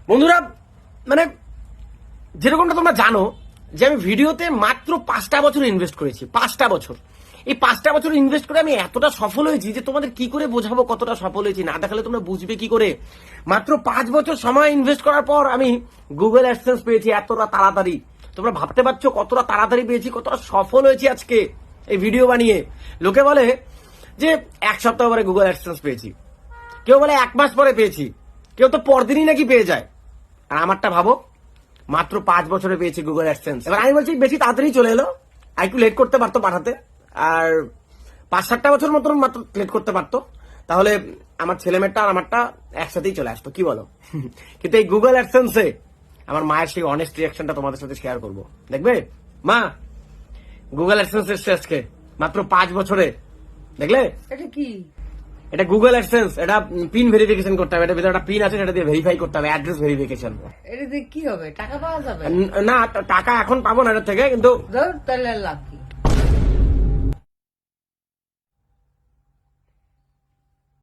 বন্ধুরা মানে যেরকমটা তোমরা জানো যে আমি ভিডিওতে মাত্র 5টা বছর ইনভেস্ট করেছি। 5টা বছর, এই 5টা বছর ইনভেস্ট করে আমি এতটা সফল হয়েছি যে তোমাদের কি করে বোঝাবো কতটা সফল হয়েছি, না দেখালে তোমরা বুঝবে কি করে। মাত্র 5 বছর সময় ইনভেস্ট করার পর আমি গুগল অ্যাডসেন্স পেয়েছি এতটা তাড়াতাড়ি। তোমরা ভাবতে পারছো কতটা তাড়াতাড়ি পেয়েছি, কতটা সফল হয়েছি আজকে এই ভিডিও বানিয়ে। লোকে বলে যে 1 সপ্তাহ পরে গুগল অ্যাডসেন্স পেয়েছি, কেউ বলে 1 মাস পরে পেয়েছি, কেউ তো পরদিনই নাকি পেয়ে যায়। আর আমারটা ভাবো, মাত্র 5 বছরে পেয়েছি গুগল অ্যাডসেন্স। এবার আমি বলছি বেশি তাড়াতাড়ি চলে এলো, আর একটু লেট করতে পারতো পাঠাতে, আর 5-7টা বছর মতন মাত্র লেট করতে পারতো, তাহলে আমার ছেলেমেয়েটা আর আমারটা একসাথেই চলে আসতো, কি বলো? কিন্তু এই গুগল অ্যাডসেন্সে আমার মায়ের সেই অনেস্ট রিয়াকশনটা তোমাদের সাথে শেয়ার করবো। দেখবে মা, গুগল অ্যাডসেন্স এসছে আজকে মাত্র 5 বছরে, দেখলে? এটা কি? এটা গুগল অ্যাডসেন্স, এটা পিন ভেরিফিকেশন করতে হবে, এটা ভিতরে একটা পিন আছে সেটা দিয়ে ভেরিফাই করতে হবে, অ্যাড্রেস ভেরিফিকেশন। এটা দিয়ে কি হবে? টাকা পাওয়া যাবে? না, টাকা এখন পাবো না এটা থেকে, কিন্তু ধর তাহলে লাভ